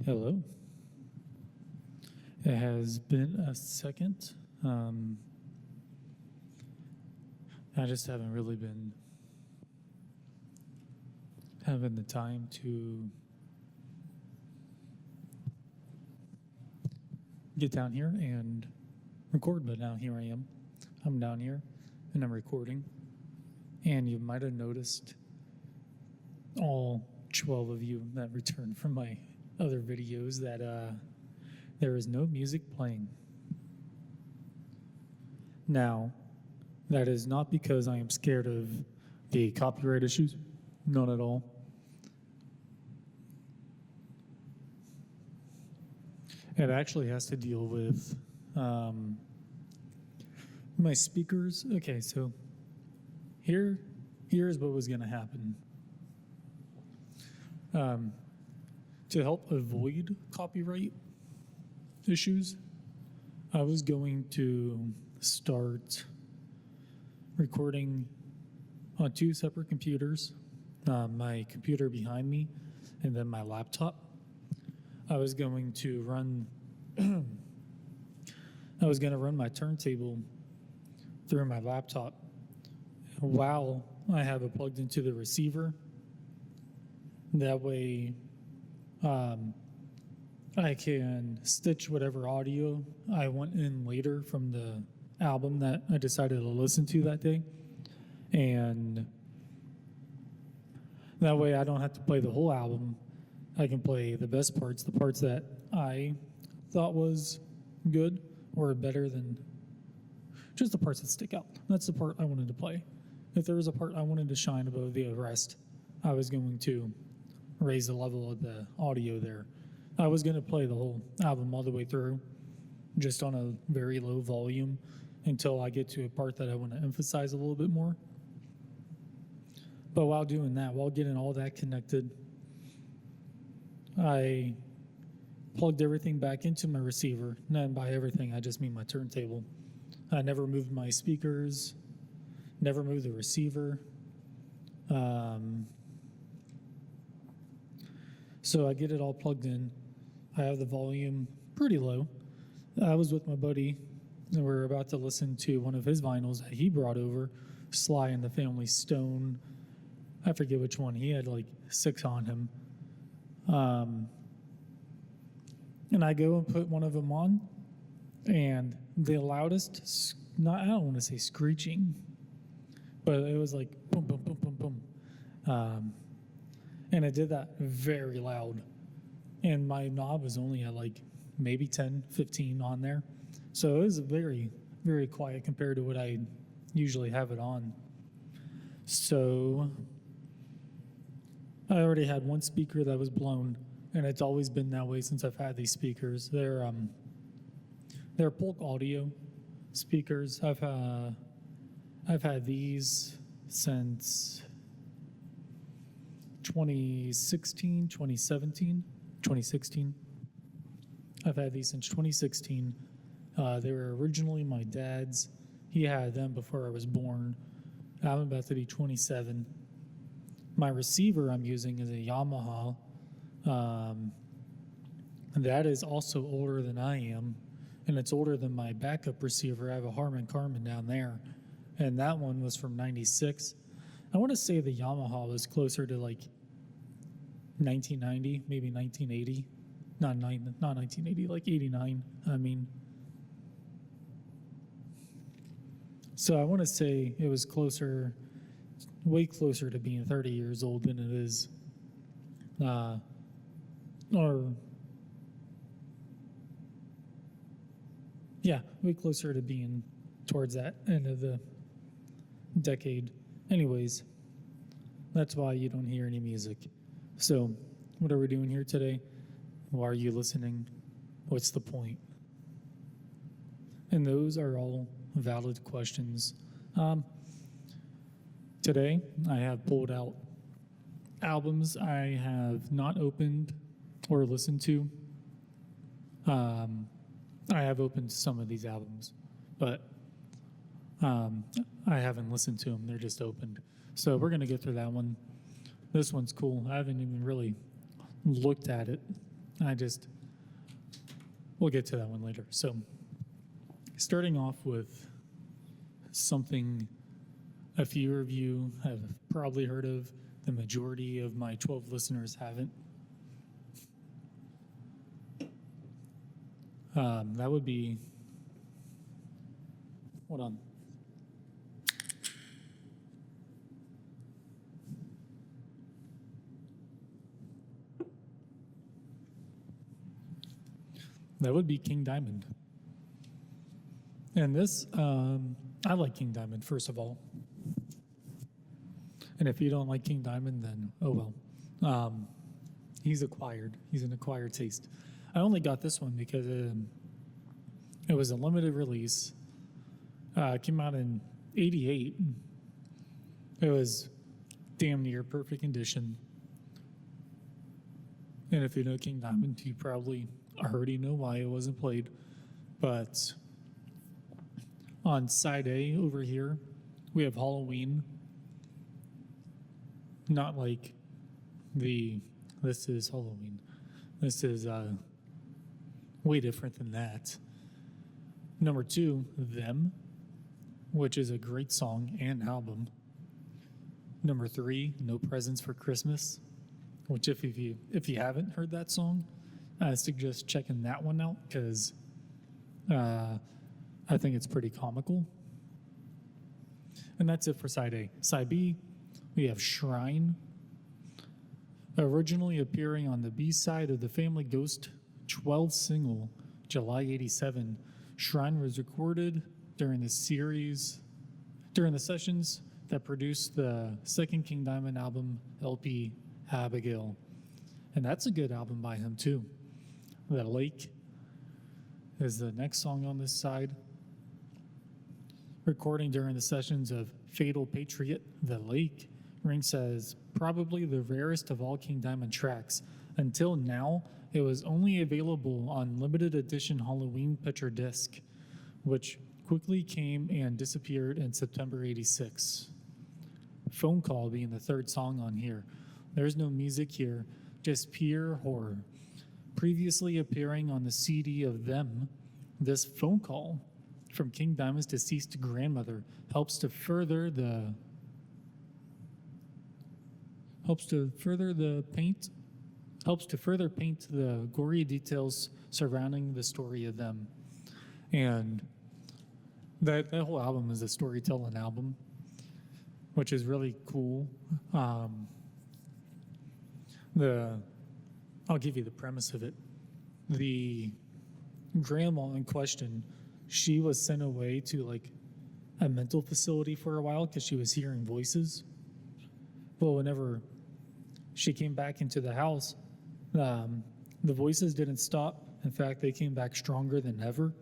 Hello. It has been a second. I just haven't really been having the time to get down here and record, but now here I am. I'm down here and I'm recording. And you might have noticed all 12 of you that returned from my other videos that there is no music playing. Now, that is not because I am scared of the copyright issues, not at all. It actually has to deal with my speakers. Okay, so here's what was going to happen. To help avoid copyright issues, I was going to start recording on two separate computers, my computer behind me and then my laptop. I was going to run my turntable through my laptop while I have it plugged into the receiver. That way I can stitch whatever audio I want in later from the album that I decided to listen to that day. And that way I don't have to play the whole album. I can play the best parts, the parts that I thought was good or better than just the parts that stick out. That's the part I wanted to play. If there was a part I wanted to shine above the rest, I was going to raise the level of the audio there. I was going to play the whole album all the way through, just on a very low volume until I get to a part that I want to emphasize a little bit more. But while doing that, while getting all that connected, I plugged everything back into my receiver. And by everything, I just mean my turntable. I never moved my speakers, never moved the receiver. So I get it all plugged in. I have the volume pretty low. I was with my buddy, and we were about to listen to one of his vinyls that he brought over, Sly and the Family Stone. I forget which one. He had like 6 on him. And I go and put one of them on, and the loudest, I don't want to say screeching, but it was like boom, boom, boom, boom, boom. And it did that very loud. And my knob was only at like maybe 10, 15 on there. So it was very, very quiet compared to what I usually have it on. So I already had one speaker that was blown, and it's always been that way since I've had these speakers. They're Polk Audio speakers. I've had these since 2016. I've had these since 2016. They were originally my dad's. He had them before I was born. I'm about to be 27. My receiver I'm using is a Yamaha. That is also older than I am, and it's older than my backup receiver. I have a Harman Kardon down there, and that one was from 96. I want to say the Yamaha was closer to like 1990, maybe 1980. Not 1980, like 89, I mean. So I want to say it was way closer to being 30 years old than it is, way closer to being towards that end of the decade. Anyways, that's why you don't hear any music. So, what are we doing here today? Why are you listening? What's the point? And those are all valid questions. Today, I have pulled out albums I have not opened or listened to. I have opened some of these albums, but I haven't listened to them. They're just opened. So we're going to get through that one. This one's cool. I haven't even really looked at it. We'll get to that one later. So, starting off with something a few of you have probably heard of, the majority of my 12 listeners haven't. That would be, hold on. That would be King Diamond. And this, I like King Diamond, first of all. And if you don't like King Diamond, then oh well. He's acquired. He's an acquired taste. I only got this one because it was a limited release. It came out in '88. It was damn near perfect condition. And if you know King Diamond, you probably already know why it wasn't played. But on side A over here, we have Halloween. Not like this is Halloween. This is way different than that. Number 2, Them, which is a great song and album. Number 3, No Presents for Christmas, which if you haven't heard that song, I suggest checking that one out because I think it's pretty comical. And that's it for side A. Side B, we have Shrine. Originally appearing on the B side of the Family Ghost 12 single, July '87, Shrine was recorded during the sessions that produced the second King Diamond album, LP Abigail. And that's a good album by him too. The Lake is the next song on this side. Recording during the sessions of Fatal Patriot, The Lake ranks as probably the rarest of all King Diamond tracks. Until now, it was only available on limited edition Halloween picture disc, which quickly came and disappeared in September '86. Phone Call being the third song on here. There's no music here, just pure horror. Previously appearing on the CD of Them, this phone call from King Diamond's deceased grandmother helps to further paint the gory details surrounding the story of Them. And that whole album is a storytelling album, which is really cool. I'll give you the premise of it. The grandma in question, she was sent away to like a mental facility for a while because she was hearing voices. Well, whenever she came back into the house, the voices didn't stop. In fact, they came back stronger than ever.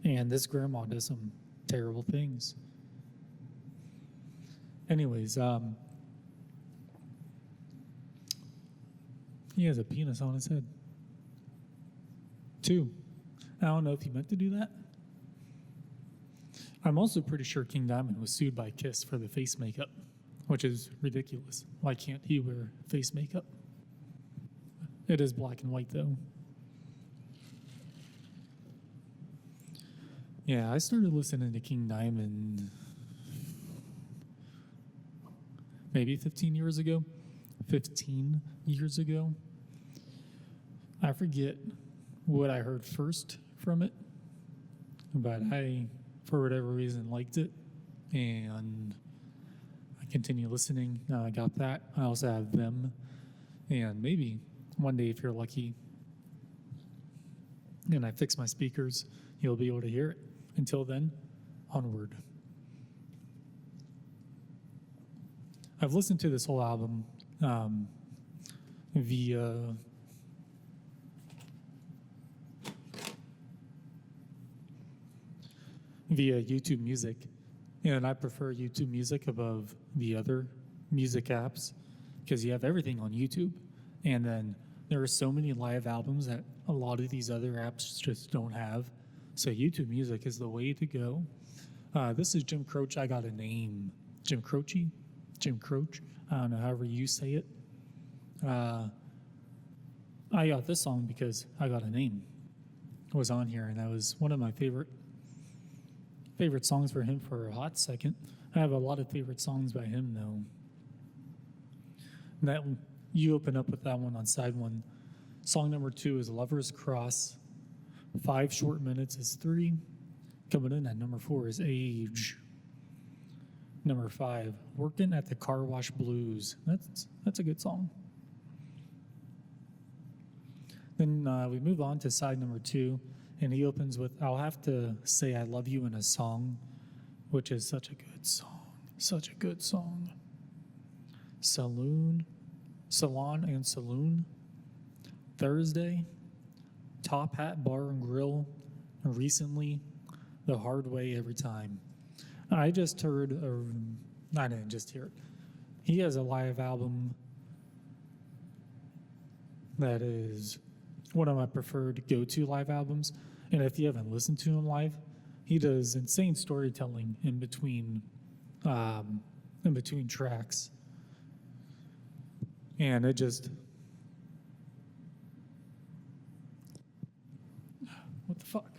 And this grandma does some terrible things. Anyways, he has a penis on his head. 2, I don't know if he meant to do that. I'm also pretty sure King Diamond was sued by Kiss for the face makeup, which is ridiculous. Why can't he wear face makeup? It is black and white, though. Yeah, I started listening to King Diamond maybe 15 years ago. 15 years ago. I forget what I heard first from it, but I, for whatever reason, liked it, and I continue listening. Now I got that. I also have Them, and maybe one day, if you're lucky, and I fix my speakers, you'll be able to hear it. Until then, onward. I've listened to this whole album via YouTube Music, and I prefer YouTube Music above the other music apps because you have everything on YouTube, and then there are so many live albums that a lot of these other apps just don't have. So YouTube Music is the way to go. This is Jim Croce. I got a name. Jim Croce? Jim Croce? I don't know, however you say it. I I got this song because I Got a Name was on here, and that was one of my favorite songs for him for a hot second. I have a lot of favorite songs by him though. And that you open up with that one on side one. Song number 2 is Lover's Cross. 5 short minutes is 3. Coming in at number 4 is Age. Number 5, Working at the Car Wash Blues. That's a good song. Then we move on to side number 2, and he opens with I'll Have to Say I Love You in a Song, which is such a good song. Such a good song. Salon and Saloon. Thursday. Top Hat Bar and Grill. And recently, The Hard Way Every Time. I just heard, I didn't just hear it. He has a live album that is one of my preferred go-to live albums. And if you haven't listened to him live, he does insane storytelling in between tracks. And it just, what the fuck?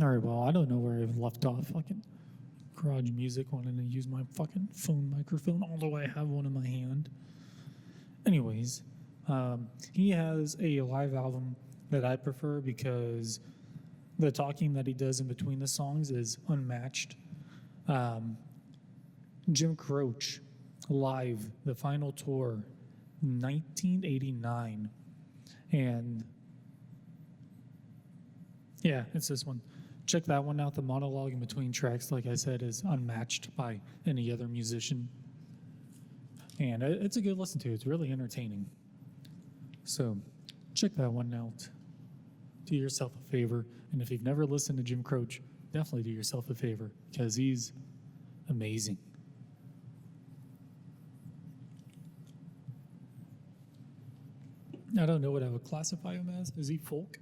All right, well, I don't know where I left off. Fucking garage music, wanting to use my fucking phone microphone, although I have one in my hand. Anyways, he has a live album that I prefer because the talking that he does in between the songs is unmatched. Jim Croce, live, the final tour, 1989. And yeah, it's this one. Check that one out. The monologue in between tracks, like I said, is unmatched by any other musician. And it's a good listen to. It's really entertaining. So check that one out. Do yourself a favor. And if you've never listened to Jim Croce, definitely do yourself a favor because he's amazing. I don't know what I would classify him as. Is he folk?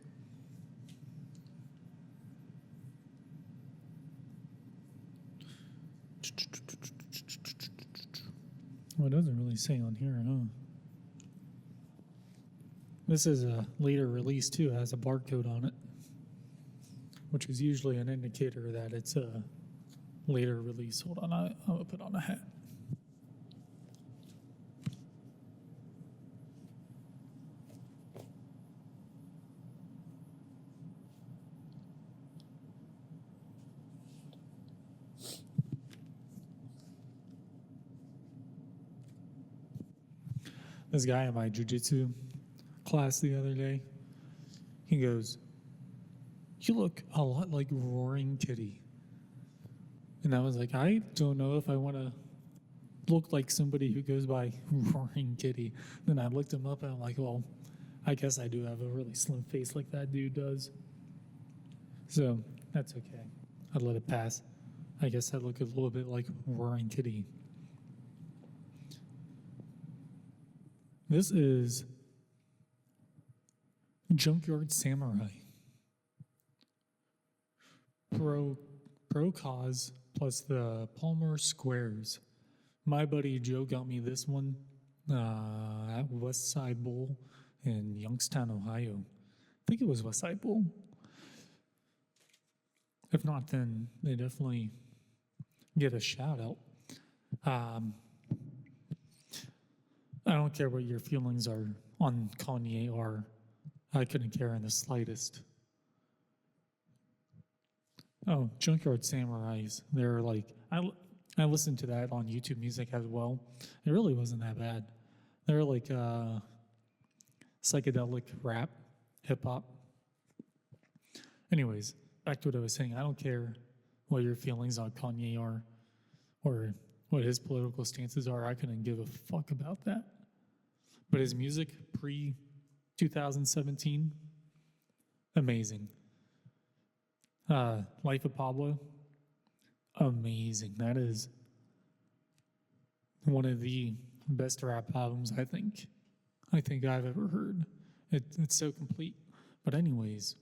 Well, it doesn't really say on here, huh? This is a later release too. It has a barcode on it, which is usually an indicator that it's a later release. Hold on, I'm gonna put on a hat. This guy in my jiu-jitsu class the other day, he goes, "You look a lot like Roaring Kitty." And I was like, I don't know if I want to look like somebody who goes by Roaring Kitty. Then I looked him up and I'm like, well, I guess I do have a really slim face like that dude does. So that's okay. I'd let it pass. I guess I look a little bit like Roaring Kitty. This is Junkyard Samurai. Pro Cause plus the Palmer Squares. My buddy Joe got me this one at West Side Bowl in Youngstown, Ohio. I think it was West Side Bowl. If not, then they definitely get a shout out. I don't care what your feelings are on Kanye or I couldn't care in the slightest. Oh, Junkyard Samurais. They're like, I listened to that on YouTube Music as well. It really wasn't that bad. They're like psychedelic rap, hip hop. Anyways, back to what I was saying. I don't care what your feelings on Kanye are or what his political stances are. I couldn't give a fuck about that. But his music pre-2017, amazing. Life of Pablo, amazing. That is one of the best rap albums I think I've ever heard. It's so complete. But anyways,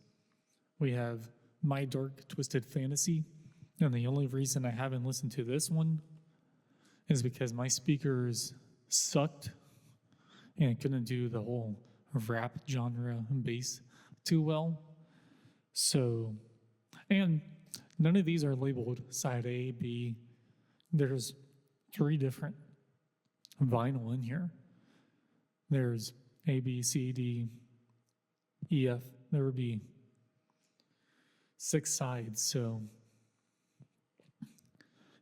we have My Dark Twisted Fantasy, And the only reason I haven't listened to this one is because my speakers sucked and couldn't do the whole rap genre and bass too well. So, and none of these are labeled side A, B. There's 3 different vinyl in here. There's A, B, C, D, E, F. There would be 6 sides. So,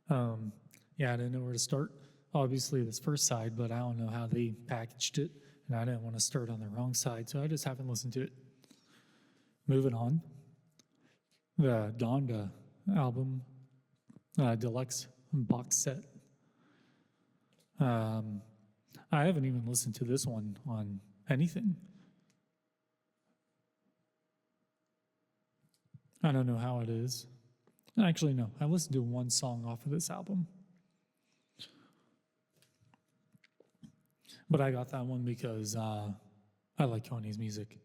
yeah, I didn't know where to start. Obviously, this first side, but I don't know how they packaged it, and I didn't want to start on the wrong side, so I just haven't listened to it. Moving on, the Donda album, deluxe box set. I haven't even listened to this one on anything. I don't know how it is. Actually, no, I listened to 1 song off of this album. But I got that one because I like Kanye's music.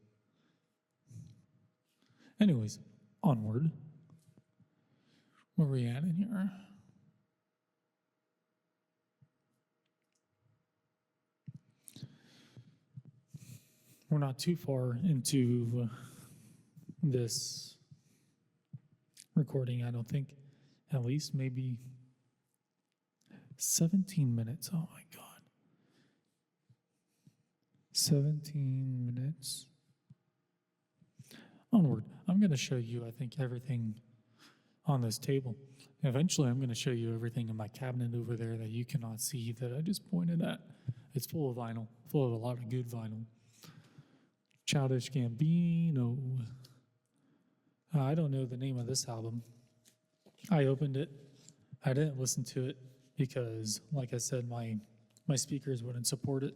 Anyways, onward. Where are we at in here? We're not too far into this recording, I don't think. At least maybe 17 minutes. Oh my God. 17 minutes. Onward. I'm going to show you, I think, everything on this table. Eventually, I'm going to show you everything in my cabinet over there that you cannot see that I just pointed at. It's full of vinyl, full of a lot of good vinyl. Childish Gambino. I don't know the name of this album. I opened it. I didn't listen to it because, like I said, my speakers wouldn't support it.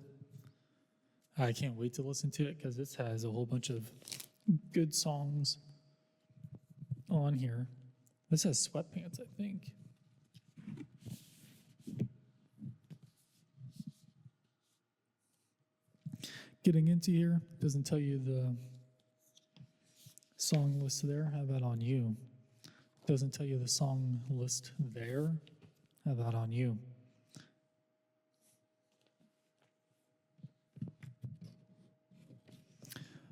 I can't wait to listen to it because this has a whole bunch of good songs on here. This has Sweatpants, I think. Getting into here, doesn't tell you the song list there. How about on you? Doesn't tell you the song list there. How about on you?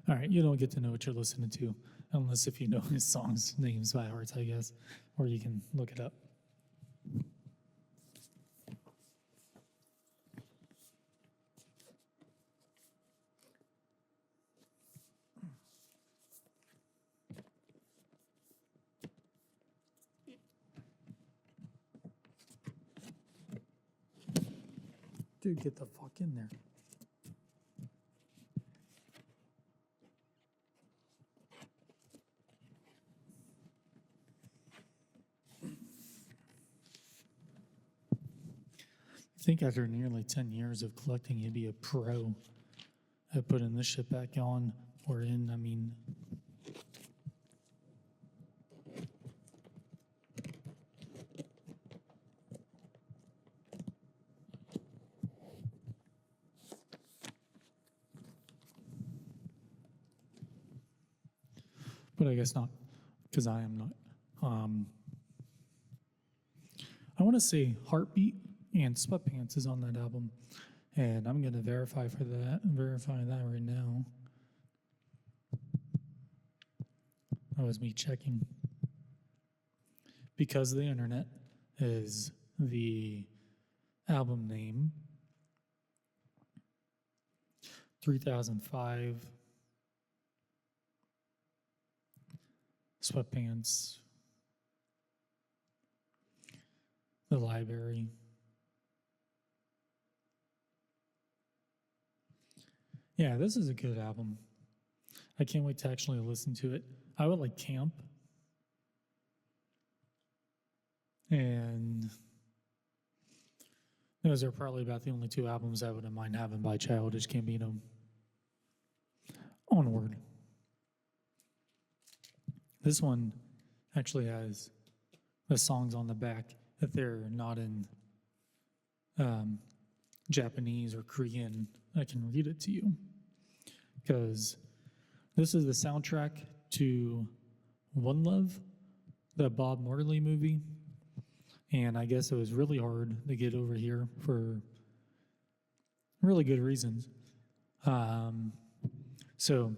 All right, you don't get to know what you're listening to unless if you know his songs' names by heart, I guess, or you can look it up. Dude, get the fuck in there. I think after nearly 10 years of collecting, you'd be a pro at putting this shit back on or in, I mean. But I guess not, because I am not. I want to say Heartbeat and Sweatpants is on that album, and I'm going to verify that right now. That was me checking. Because the internet is the album name. 3005 Sweatpants, The Library. Yeah, this is a good album. I can't wait to actually listen to it. I would like Camp. And those are probably about the only 2 albums I wouldn't mind having by Childish Gambino. Onward. This one actually has the songs on the back if they're not in Japanese or Korean. I can read it to you because this is the soundtrack to One Love, the Bob Marley movie. And I guess it was really hard to get over here for really good reasons. So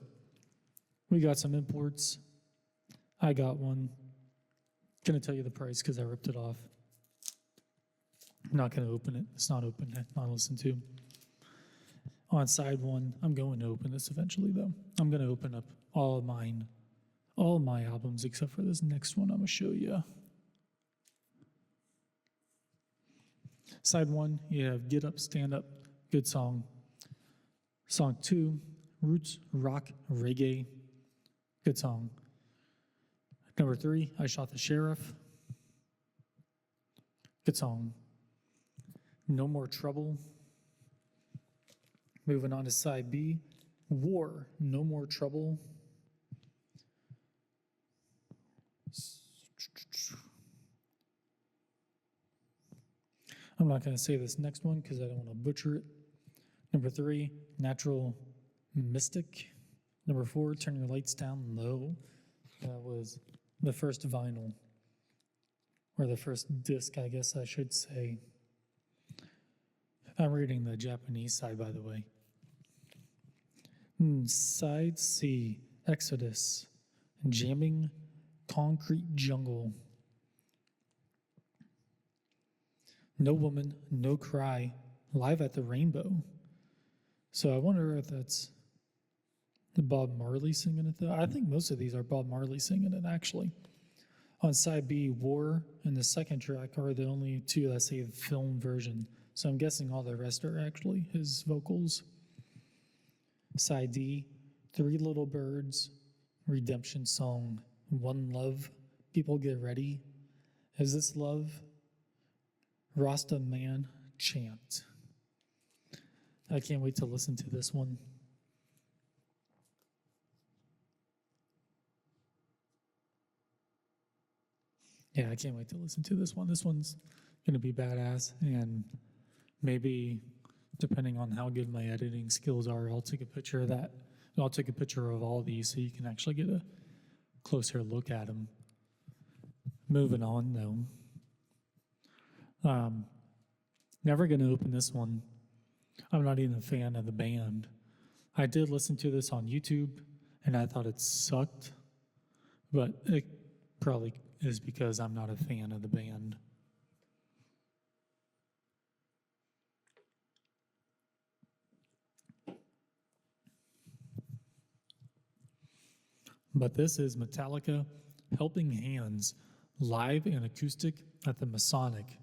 we got some imports. I got one. Gonna tell you the price because I ripped it off. I'm not gonna open it. It's not open, not listened to. On side one, I'm going to open this eventually though. I'm gonna open up all my albums except for this next one I'm gonna show you. Side one, you have Get Up, Stand Up, good song. Song 2, Roots, Rock, Reggae, good song. Number 3, I Shot the Sheriff, good song. No More Trouble. Moving on to side B, War, No More Trouble. I'm not going to say this next one because I don't want to butcher it. Number 3, Natural Mystic. Number 4, Turn Your Lights Down Low. That was the first vinyl, or the first disc, I guess I should say. I'm reading the Japanese side, by the way. Side C, Exodus, Jamming Concrete Jungle. No Woman, No Cry, Live at the Rainbow. So I wonder if that's Bob Marley singing it though. I think most of these are Bob Marley singing it actually. On side B, War and the second track are the only two that say film version. So I'm guessing all the rest are actually his vocals. Side D, Three Little Birds, Redemption Song, One Love, People Get Ready, Is This Love, Rasta Man, Chant. I can't wait to listen to this one. Yeah, I can't wait to listen to this one. This one's going to be badass, and maybe depending on how good my editing skills are, I'll take a picture of that. I'll take a picture of all these so you can actually get a closer look at them. Moving on, though. Never going to open this one. I'm not even a fan of the band. I did listen to this on YouTube, and I thought it sucked, but it probably is because I'm not a fan of the band. But this is Metallica, Helping Hands, live and acoustic at the Masonic.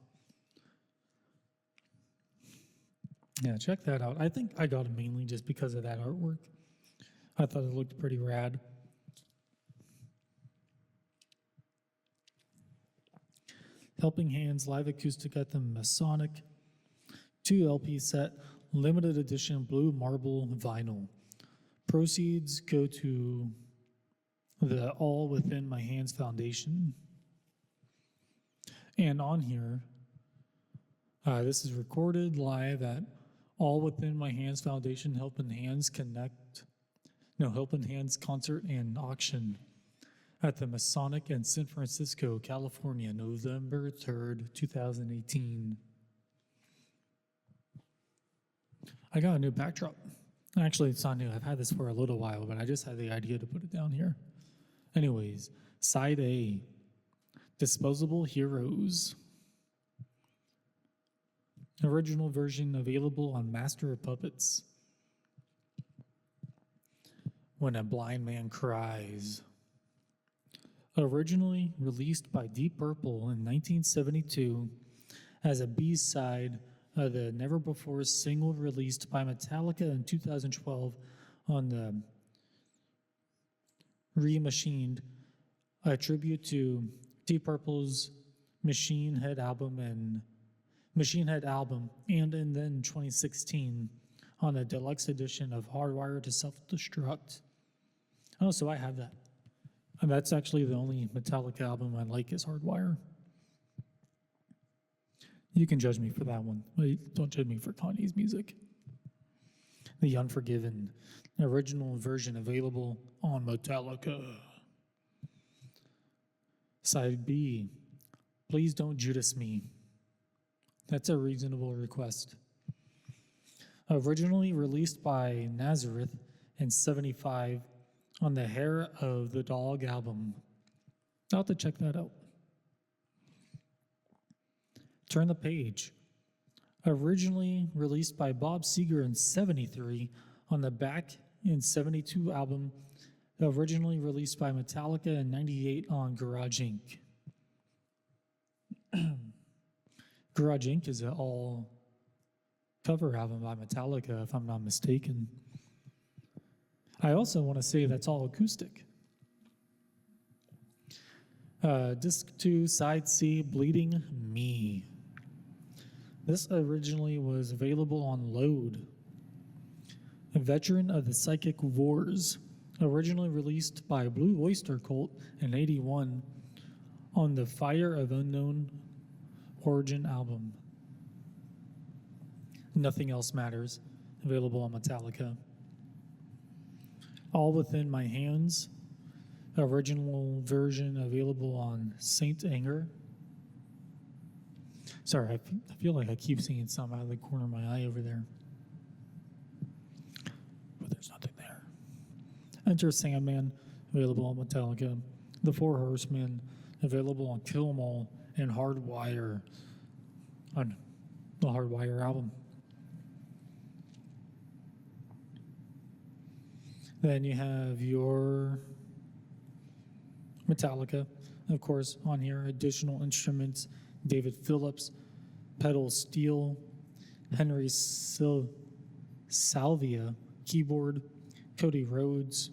Yeah, check that out. I think I got it mainly just because of that artwork. I thought it looked pretty rad. Helping Hands, live acoustic at the Masonic. 2 LP set, limited edition blue marble vinyl. Proceeds go to the All Within My Hands Foundation. And on here, this is recorded live at All Within My Hands Foundation Helping Hands Helping Hands concert and auction at the Masonic in San Francisco, California, November 3rd, 2018. I got a new backdrop. Actually, it's not new. I've had this for a little while, but I just had the idea to put it down here. Anyways, side A, Disposable Heroes. Original version available on Master of Puppets. When a Blind Man Cries. Originally released by Deep Purple in 1972 as a B-side of the never-before single released by Metallica in 2012 on the Remachined, a tribute to Deep Purple's Machine Head album, and then 2016 on a deluxe edition of Hardwired to Self-Destruct. Oh, so I have that. And that's actually the only Metallica album I like is Hardwire. You can judge me for that one, but don't judge me for Kanye's music. The Unforgiven, original version available on Metallica. Side B, Please don't Judas me. That's a reasonable request. Originally released by Nazareth in 75 on the Hair of the Dog album. I'll have to check that out. Turn the Page. Originally released by Bob Seger in 73 on the Back in 72 album. Originally released by Metallica in 98 on Garage Inc. Garage Inc. is an all cover album by Metallica, if I'm not mistaken. I also want to say that's all acoustic. Disc 2, Side C, Bleeding Me. This originally was available on Load. A veteran of the Psychic Wars. Originally released by Blue Oyster Cult in 81 on the Fire of Unknown Origin album. Nothing Else Matters, available on Metallica. All Within My Hands, original version available on Saint Anger. Sorry, I feel like I keep seeing something out of the corner of my eye over there. But there's nothing there. Enter Sandman, available on Metallica. The Four Horsemen, available on Kill 'Em All and Hardwire, on the Hardwire album. Then you have your Metallica, of course, on here. Additional instruments, David Phillips, pedal steel, Henry Salvia, keyboard, Cody Rhodes.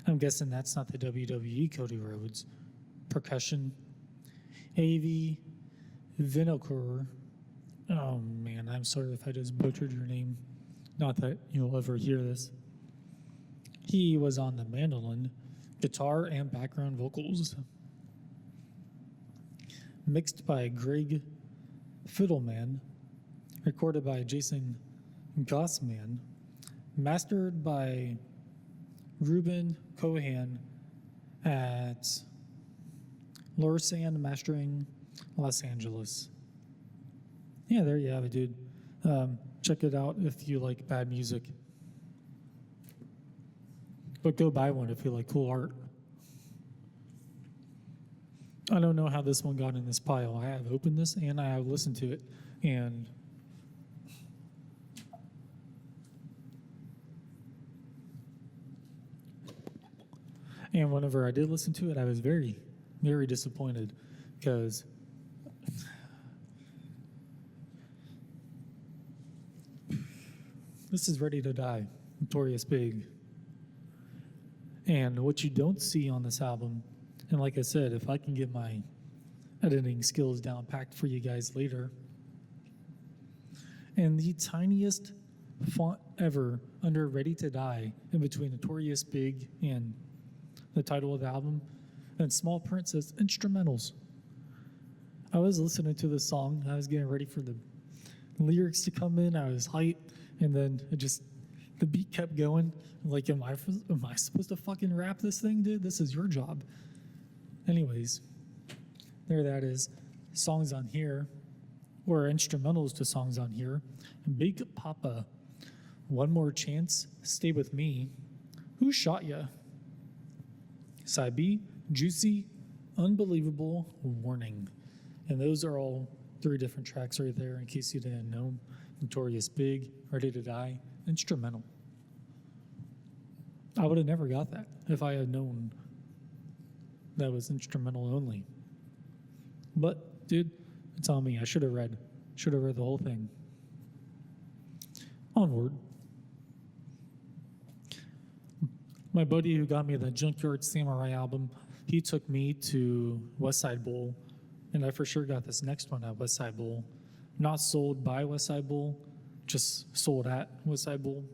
I'm guessing that's not the WWE Cody Rhodes. Percussion, A.V. Vinokur. Oh man, I'm sorry if I just butchered your name. Not that you'll ever hear this. He was on the mandolin, guitar, and background vocals. Mixed by Greg Fiddleman, recorded by Jason Gossman, mastered by Ruben Cohan at Lorsan Mastering, Los Angeles. Yeah, there you have it, dude. Check it out if you like bad music. But go buy one if you like cool art. I don't know how this one got in this pile. I have opened this and I have listened to it. And whenever I did listen to it, I was very, very disappointed because this is Ready to Die, Notorious Big. And what you don't see on this album, and like I said, if I can get my editing skills down packed for you guys later, and the tiniest font ever under Ready to Die in between Notorious Big and the title of the album, and small print says instrumentals. I was listening to the song, I was getting ready for the lyrics to come in, I was hyped, and then the beat kept going. Like, am I supposed to fucking rap this thing, dude? This is your job. Anyways, there that is. Songs on here, or instrumentals to songs on here. Big Papa, One More Chance, Stay With Me, Who Shot Ya? Side B, Juicy, Unbelievable, Warning. And those are all 3 different tracks right there, in case you didn't know. Notorious Big, Ready to Die, instrumental. I would have never got that if I had known that was instrumental only. But, dude, it's on me. I should have read the whole thing. Onward. My buddy who got me the Junkyard Samurai album, he took me to West Side Bowl, and I for sure got this next one at West Side Bowl. Not sold by West Side Bowl, just sold at West Side Bowl.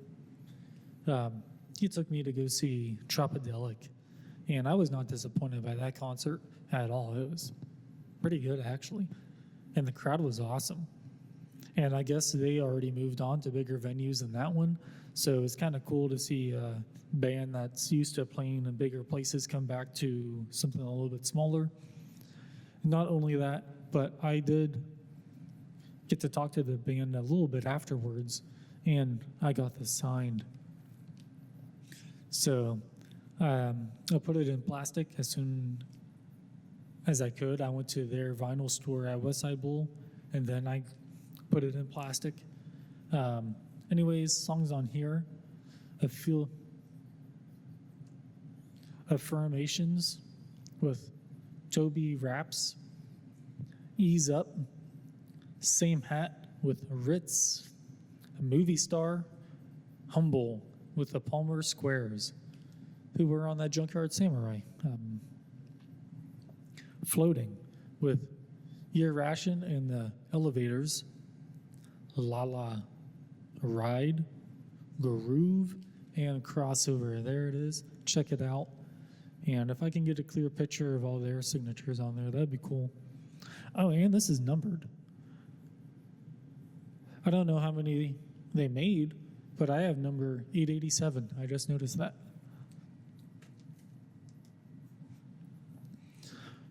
He took me to go see Tropodelic, and I was not disappointed by that concert at all. It was pretty good, actually, and the crowd was awesome. And I guess they already moved on to bigger venues than that one, so it's kind of cool to see a band that's used to playing in bigger places come back to something a little bit smaller. Not only that, but I did get to talk to the band a little bit afterwards, and I got this signed. So I put it in plastic as soon as I could. I went to their vinyl store at Westside Bowl, and then I put it in plastic. Anyways, songs on here, Affirmations with H.O.W. Raps, Ease Up, Same Hat with Ritz, Movie Star, Humble with the Palmer Squares, who were on that Junkyard Samurai. Floating with Year Ration and the Elevators, La Ride, Groove, and Crossover. There it is. Check it out. And if I can get a clear picture of all their signatures on there, that'd be cool. Oh, and this is numbered. I don't know how many they made, but I have number 887. I just noticed that.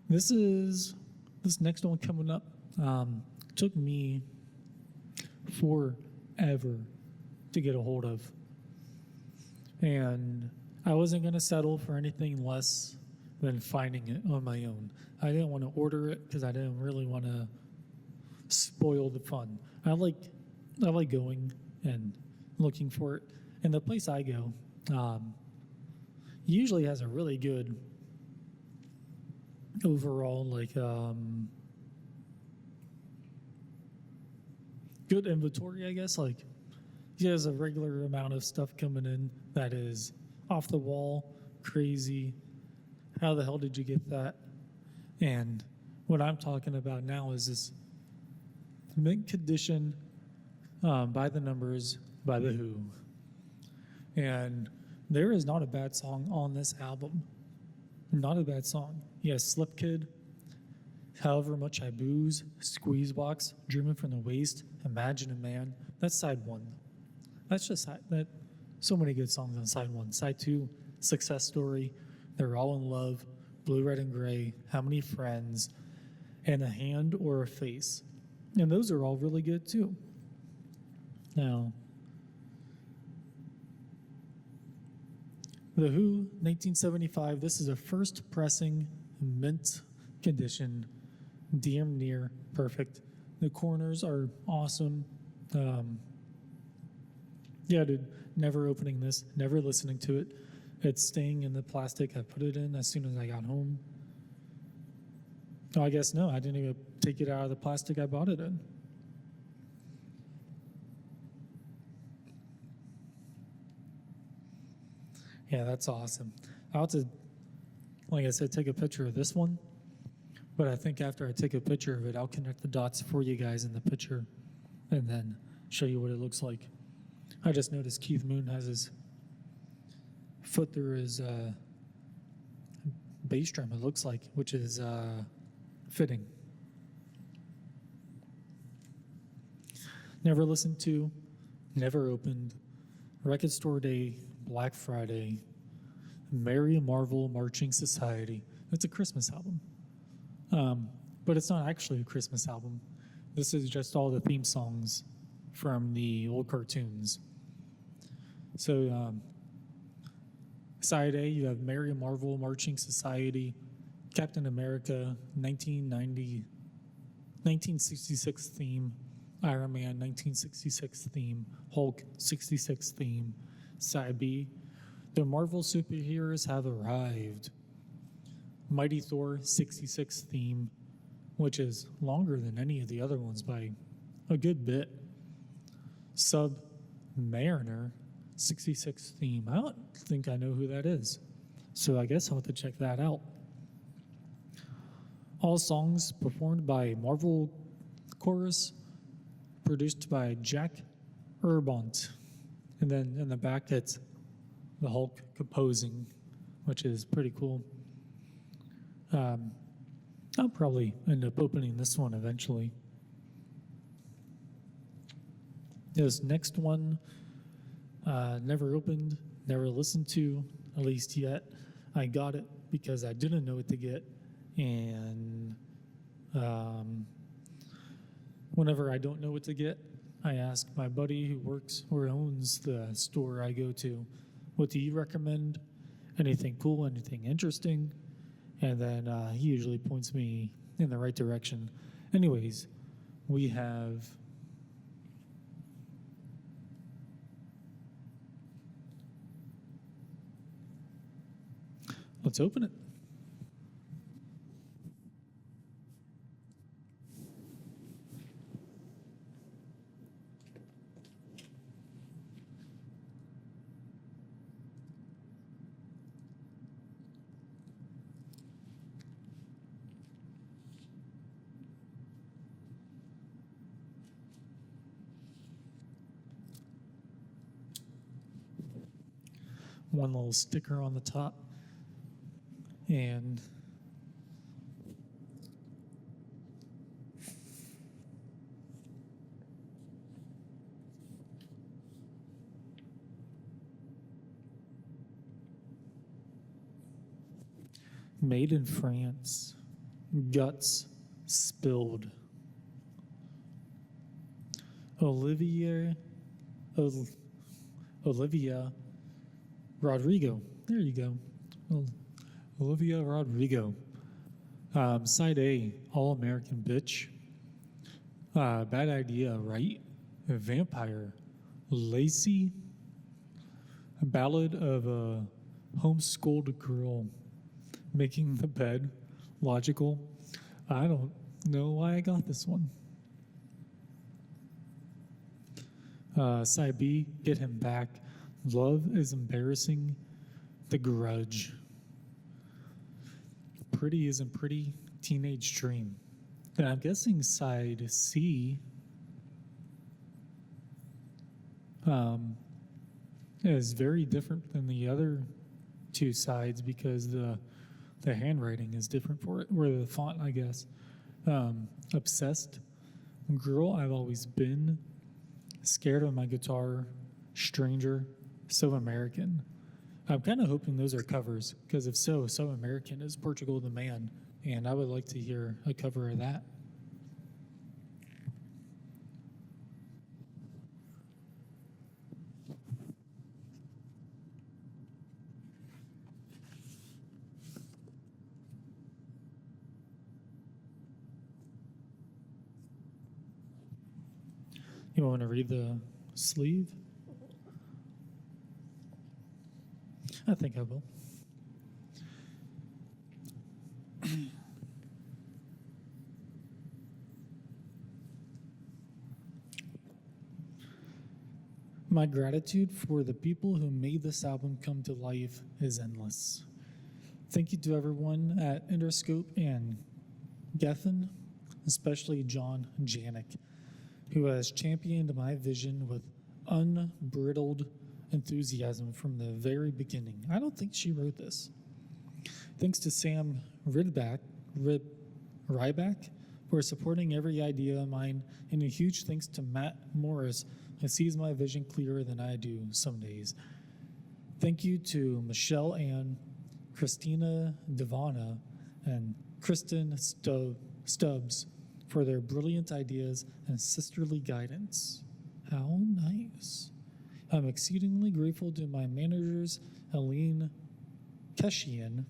This next one coming up took me forever to get a hold of. And I wasn't going to settle for anything less than finding it on my own. I didn't want to order it because I didn't really want to spoil the fun. I like going and looking for it. And the place I go usually has a really good overall, good inventory, I guess. Like, he has a regular amount of stuff coming in that is off the wall, crazy. How the hell did you get that? And what I'm talking about now is this mint condition, by the numbers, by the Who. And there is not a bad song on this album. Not a bad song. Yes, Slip Kid, However Much I Booze, Squeeze Box, Dreaming from the Waist, Imagine a Man. That's side one. That's just that. So many good songs on side one. Side two, Success Story, They're All in Love, Blue, Red, and Gray, How Many Friends, and A Hand or a Face. And those are all really good too. Now, The Who, 1975, this is a first pressing, mint condition, damn near perfect. The corners are awesome. Yeah, dude, never opening this, never listening to it. It's staying in the plastic I put it in as soon as I got home. Oh, I guess no, I didn't even take it out of the plastic I bought it in. Yeah, that's awesome. I'll have to, like I said, take a picture of this one. But I think after I take a picture of it, I'll connect the dots for you guys in the picture and then show you what it looks like. I just noticed Keith Moon has his foot through his bass drum, it looks like, which is fitting. Never listened to, never opened, Record Store Day, Black Friday, Merry Marvel Marching Society. It's a Christmas album. But it's not actually a Christmas album. This is just all the theme songs from the old cartoons. So, side A, you have Merry Marvel Marching Society, Captain America, 1966 theme, Iron Man, 1966 theme, Hulk, 66 theme. Side B, the Marvel superheroes have arrived. Mighty Thor, 66 theme, which is longer than any of the other ones by a good bit. Submariner, 66 theme. I don't think I know who that is, so I guess I'll have to check that out. All songs performed by Marvel Chorus, produced by Jack Urbont. And then in the back, it's the Hulk composing, which is pretty cool. I'll probably end up opening this one eventually. This next one, never opened, never listened to, at least yet. I got it because I didn't know what to get, and Whenever I don't know what to get, I ask my buddy who works or owns the store I go to, what do you recommend? Anything cool, anything interesting? And then he usually points me in the right direction. Anyways, we have let's open it. One little sticker on the top, and made in France, guts spilled. Olivia Rodrigo. There you go. Olivia Rodrigo. Side A, All American Bitch. Bad Idea, Right? Vampire. Lacey. A Ballad of a Homeschooled Girl. Making the Bed. Logical. I don't know why I got this one. Side B, Get Him Back. Love is Embarrassing. The Grudge. Pretty Isn't Pretty. Teenage Dream. And I'm guessing side C is very different than the other two sides because the handwriting is different for it, or the font, I guess. Obsessed. Girl I've Always Been. Scared of My Guitar. Stranger. So American. I'm kind of hoping those are covers, because if so, So American is Portugal the Man, and I would like to hear a cover of that. You want to read the sleeve? I think I will. My gratitude for the people who made this album come to life is endless. Thank you to everyone at Interscope and Geffen, especially John Janik, who has championed my vision with unbridled enthusiasm from the very beginning. I don't think she wrote this. Thanks to Sam Ryback for supporting every idea of mine, and a huge thanks to Matt Morris, who sees my vision clearer than I do some days. Thank you to Michelle Ann, Christina Devana, and Kristen Stubbs for their brilliant ideas and sisterly guidance. How nice. I'm exceedingly grateful to my managers, Aline Keshian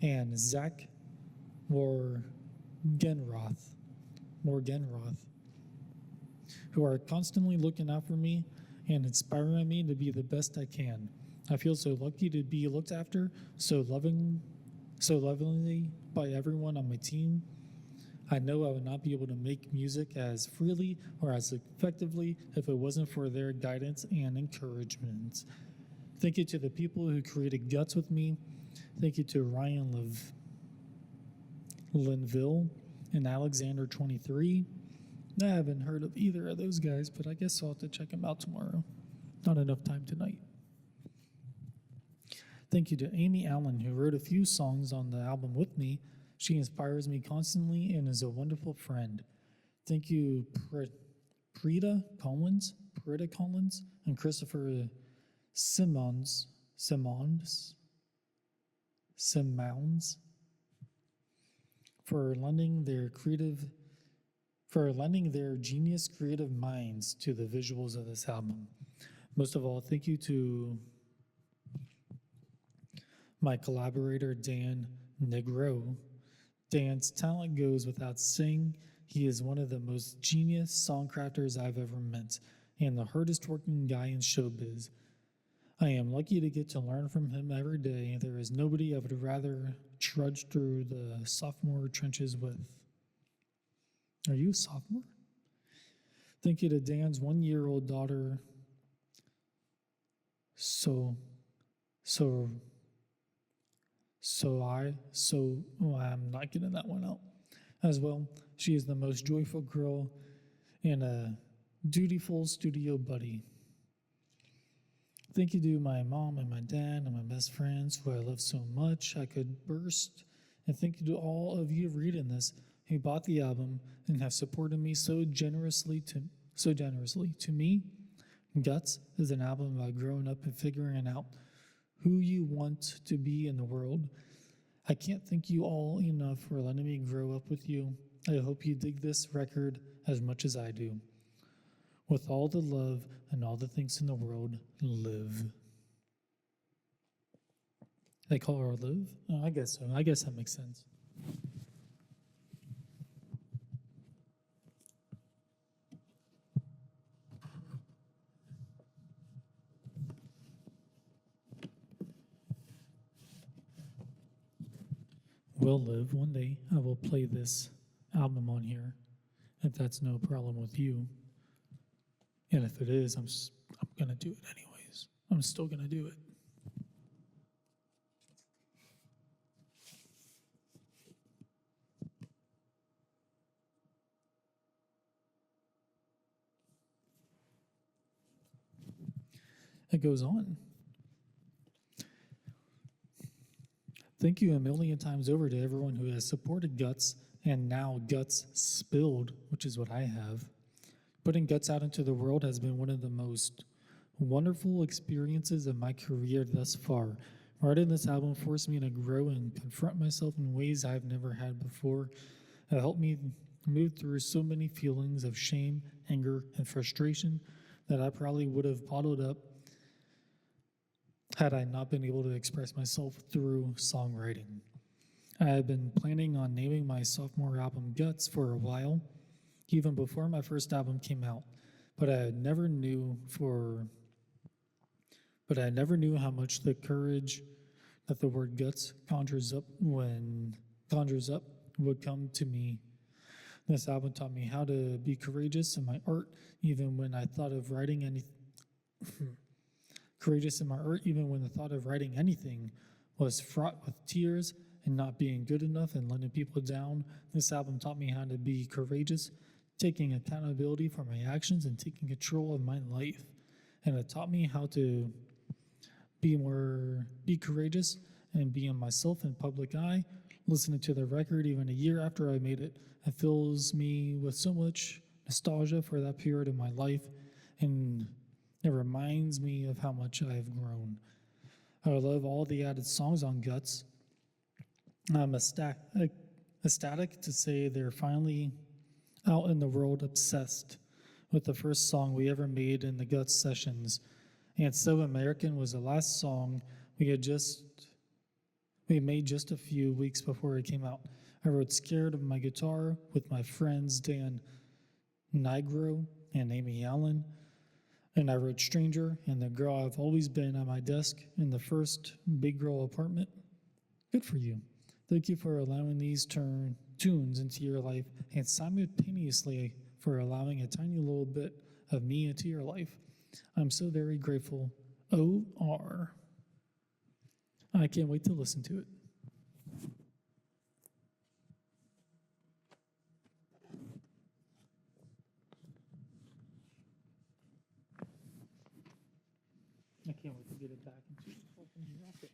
and Zach Morgenroth, who are constantly looking out for me and inspiring me to be the best I can. I feel so lucky to be looked after so lovingly by everyone on my team. I know I would not be able to make music as freely or as effectively if it wasn't for their guidance and encouragement. Thank you to the people who created Guts with me. Thank you to Ryan Linville and Alexander 23. I haven't heard of either of those guys, but I guess I'll have to check them out tomorrow. Not enough time tonight. Thank you to Amy Allen, who wrote a few songs on the album with me. She inspires me constantly and is a wonderful friend. Thank you, Prita Collins, and Christopher Simmons, for lending their for lending their genius creative minds to the visuals of this album. Most of all, thank you to my collaborator, Dan Negro. Dan's talent goes without saying. He is one of the most genius songcrafters I've ever met and the hardest working guy in showbiz. I am lucky to get to learn from him every day. There is nobody I would rather trudge through the sophomore trenches with. Are you a sophomore? Thank you to Dan's 1-year-old daughter, I'm not getting that one out as well. She is the most joyful girl and a dutiful studio buddy. Thank you to my mom and my dad and my best friends who I love so much I could burst. And thank you to all of you reading this who bought the album and have supported me so generously. To me, Guts is an album about growing up and figuring out who you want to be in the world. I can't thank you all enough for letting me grow up with you. I hope you dig this record as much as I do. With all the love and all the things in the world, Liv. They call her Liv? Oh, I guess so. I guess that makes sense. Will Liv, one day I will play this album on here, if that's no problem with you. And if it is, I'm going to do it anyways. I'm still going to do it. It goes on. Thank you a million times over to everyone who has supported Guts and now Guts Spilled, which is what I have. Putting Guts out into the world has been one of the most wonderful experiences of my career thus far. Writing this album forced me to grow and confront myself in ways I've never had before. It helped me move through so many feelings of shame, anger, and frustration that I probably would have bottled up had I not been able to express myself through songwriting. I had been planning on naming my sophomore album Guts for a while, even before my first album came out, but I never knew how much the courage that the word guts conjures up would come to me. This album taught me how to be courageous in my art, even when I thought of writing anything. Courageous in my art, even when the thought of writing anything was fraught with tears and not being good enough and letting people down. This album taught me how to be courageous, taking accountability for my actions and taking control of my life. And it taught me how to be courageous and be in myself in public eye. Listening to the record even a year after I made it, it fills me with so much nostalgia for that period of my life, and it reminds me of how much I have grown. I love all the added songs on Guts. I'm ecstatic to say they're finally out in the world, obsessed with the first song we ever made in the Guts sessions. And So American was the last song we made just a few weeks before it came out. I wrote Scared of my guitar with my friends Dan Nigro and Amy Allen. And I wrote Stranger and The Girl I've Always Been at my desk in the first Big Girl apartment. Good for you. Thank you for allowing these tunes into your life and simultaneously for allowing a tiny little bit of me into your life. I'm so very grateful. O.R. I can't wait to listen to it. I can't wait to get it back into the open rocket.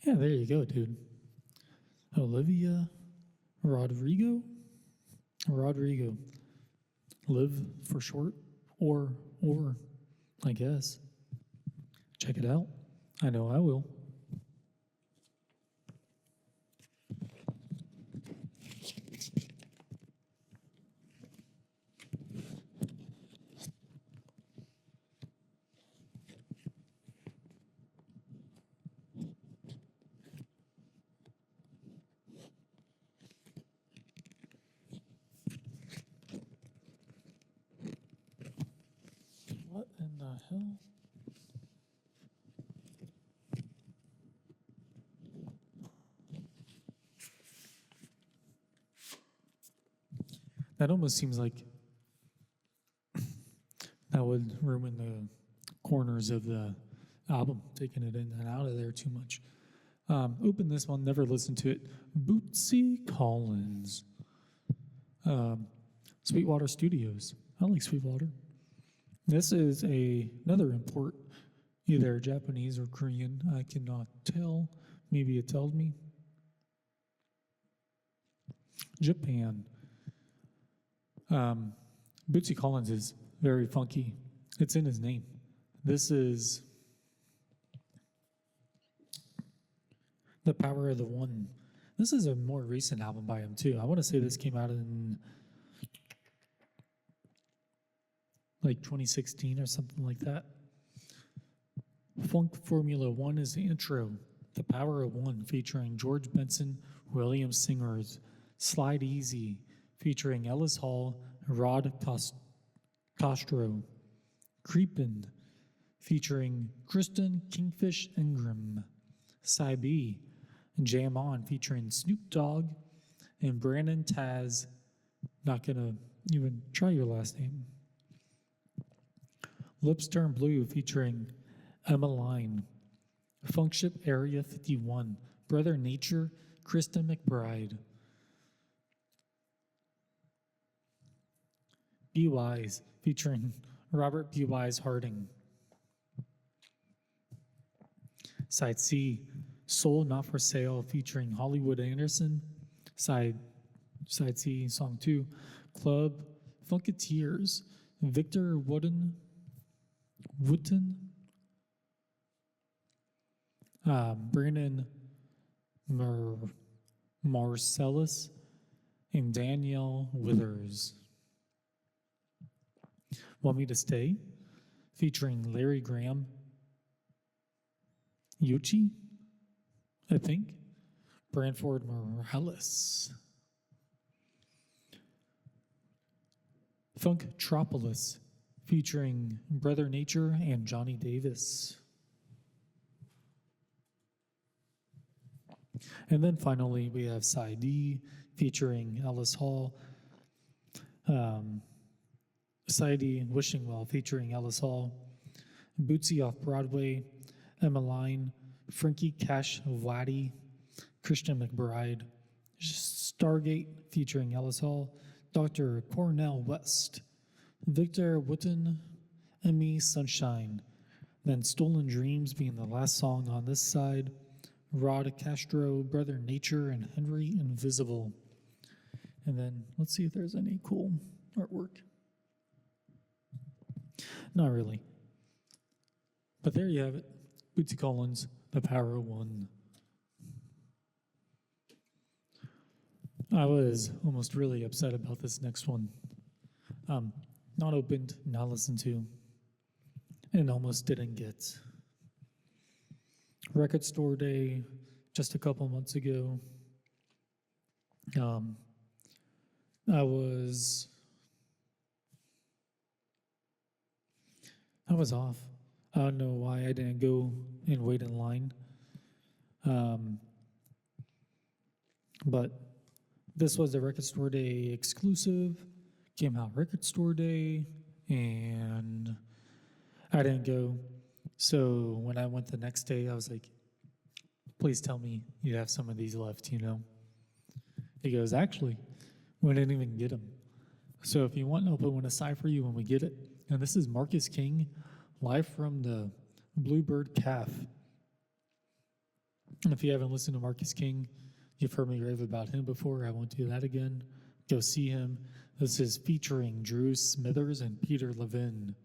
Yeah, there you go, dude. Olivia Rodrigo. Liv for short, or or I guess check it out. I know I will. What in the hell? That almost seems like that would ruin the corners of the album, taking it in and out of there too much. Open this one, never listened to it. Bootsy Collins. Sweetwater Studios. I like Sweetwater. This is another import, either Japanese or Korean. I cannot tell. Maybe it tells me. Japan. Bootsy Collins is very funky. It's in his name. This is The Power of the One. This is a more recent album by him, too. I want to say this came out in like 2016 or something like that. Funk Formula One is the intro. The Power of One featuring George Benson, William Singers. Slide Easy featuring Ellis Hall, Rod Castro. Creepin' featuring Kristen Kingfish Ingram. Cybe, Jam On featuring Snoop Dogg and Brandon Taz. Not gonna even try your last name. Lips Turn Blue featuring Emma Line. Funkship Area 51, Brother Nature, Kristen McBride. Be Wise featuring Robert B. Wise Harding. Side C, Soul Not For Sale featuring Hollywood Anderson. Side C, Song 2, Club Funketeers, Victor Wooten, Brandon Marcellus, and Danielle Withers. Want Me to Stay featuring Larry Graham, Yuchi, I think, Branford Morales. Funktropolis featuring Brother Nature and Johnny Davis. And then finally, we have Side D featuring Ellis Hall. Side D, Wishing Well featuring Ellis Hall. Bootsy Off Broadway, Emma Line, Frankie Cash Waddy, Christian McBride. Stargate featuring Ellis Hall. Dr. Cornell West, Victor Wooten, Emmy Sunshine. Then Stolen Dreams being the last song on this side. Rod Castro, Brother Nature, and Henry Invisible. And then let's see if there's any cool artwork. Not really. But there you have it. Bootsy Collins, The Power of One. I was almost really upset about this next one. Not opened, not listened to, and almost didn't get. Record Store Day just a couple months ago. I was off. I don't know why I didn't go and wait in line. But this was a Record Store Day exclusive. Came out Record Store Day, and I didn't go. So when I went the next day, I was like, please tell me you have some of these left, you know? He goes, actually, we didn't even get them. So if you want, I'll put one aside for you when we get it. And this is Marcus King, live from the Bluebird Calf. And if you haven't listened to Marcus King, you've heard me rave about him before. I won't do that again. Go see him. This is featuring Drew Smithers and Peter Levin.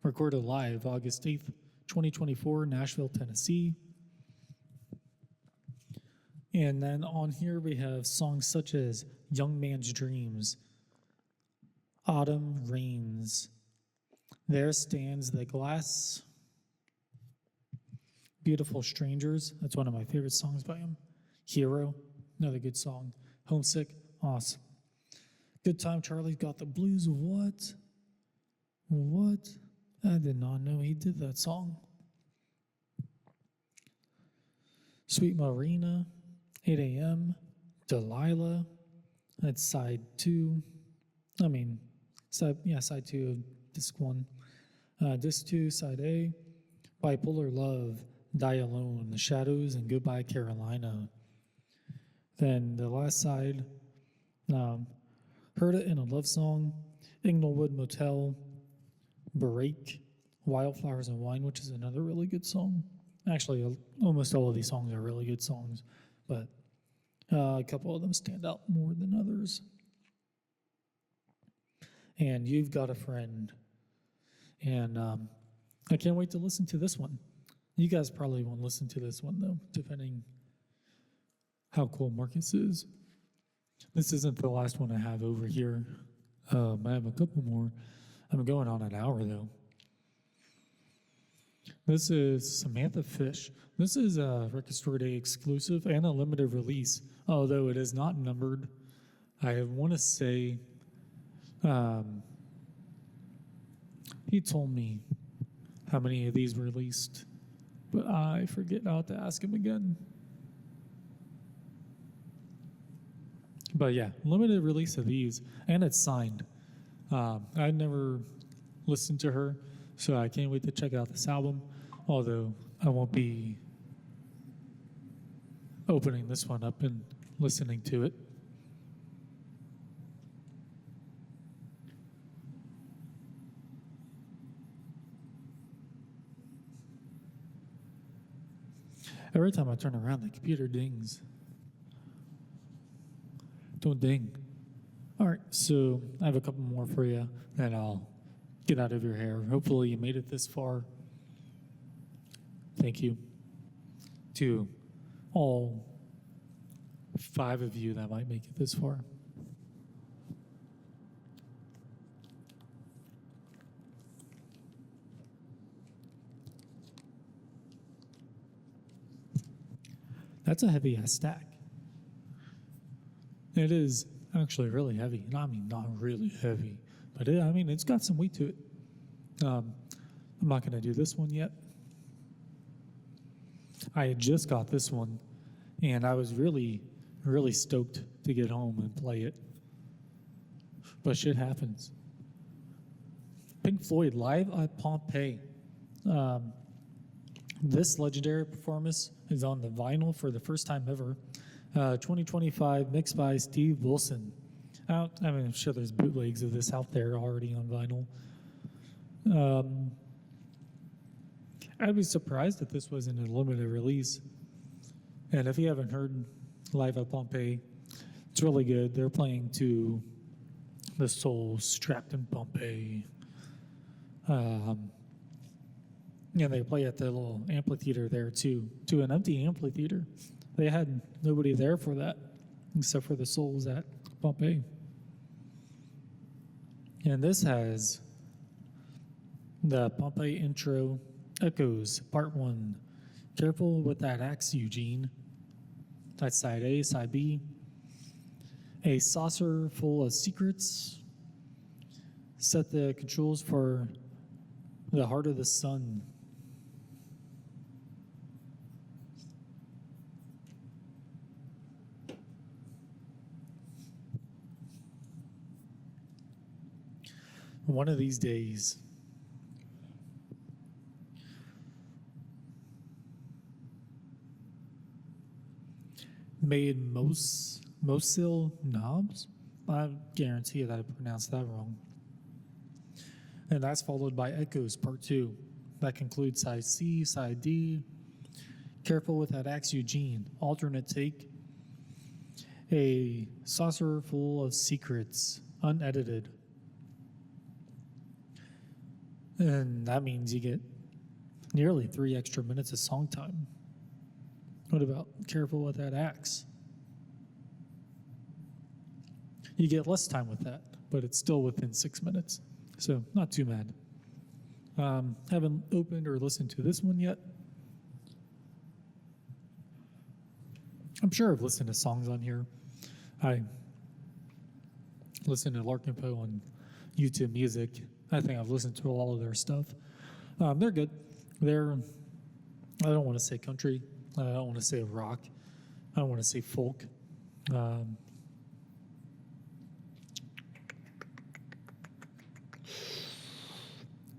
Recorded live August 8th, 2024, Nashville, Tennessee. And then on here we have songs such as Young Man's Dreams, Autumn Rains, There Stands the Glass, Beautiful Strangers, that's one of my favorite songs by him, Hero, another good song, Homesick, awesome. Good Time Charlie's Got the Blues, what? What? I did not know he did that song. Sweet Marina, 8 a.m., Delilah, that's side 2. Side 2 of disc 1. Disc 2, side A, Bipolar Love, Die Alone, The Shadows, and Goodbye Carolina. Then the last side, Heard It in a Love Song, Inglewood Motel, Break, Wildflowers and Wine, which is another really good song. Actually, almost all of these songs are really good songs, but a couple of them stand out more than others. And You've Got a Friend. And I can't wait to listen to this one. You guys probably won't listen to this one, though, depending how cool Marcus is. This isn't the last one I have over here. I have a couple more. I'm going on an hour, though. This is Samantha Fish. This is a Record Store Day exclusive and a limited release, although it is not numbered. I want to say he told me how many of these released, but I forget. I'll have to ask him again. But yeah, limited release of these, and it's signed. I never listened to her, so I can't wait to check out this album, although I won't be opening this one up and listening to it. Every time I turn around, the computer dings. Don't ding. All right, so I have a couple more for you, and I'll get out of your hair. Hopefully you made it this far. Thank you to all 5 of you that might make it this far. That's a heavy ass stack. It is actually really heavy. I mean, not really heavy, but it's got some weight to it. I'm not going to do this one yet. I had just got this one, and I was really, really stoked to get home and play it. But shit happens. Pink Floyd live at Pompeii. This legendary performance is on the vinyl for the first time ever. 2025, mixed by Steve Wilson. I'm sure there's bootlegs of this out there already on vinyl. I'd be surprised if this wasn't a limited release. And if you haven't heard Live at Pompeii, it's really good. They're playing to the Souls Trapped in Pompeii. And they play at the little amphitheater there too, to an empty amphitheater. They had nobody there for that, except for the Souls at Pompeii. And this has the Pompeii intro echoes, part 1. Careful with that axe, Eugene. That's side A, side B. A saucer full of secrets. Set the controls for the heart of the sun. One of these days. Made Mosil Knobs? I guarantee that I pronounced that wrong. And that's followed by Echoes, part 2. That concludes side C, side D. Careful with that axe, Eugene. Alternate take. A saucer full of secrets, unedited. And that means you get nearly 3 extra minutes of song time. What about Careful with That Axe? You get less time with that, but it's still within 6 minutes. So not too bad. Haven't opened or listened to this one yet. I'm sure I've listened to songs on here. I listen to Larkin Poe on YouTube Music. I think I've listened to all of their stuff. They're good. They're, I don't want to say country. I don't want to say rock. I don't want to say folk.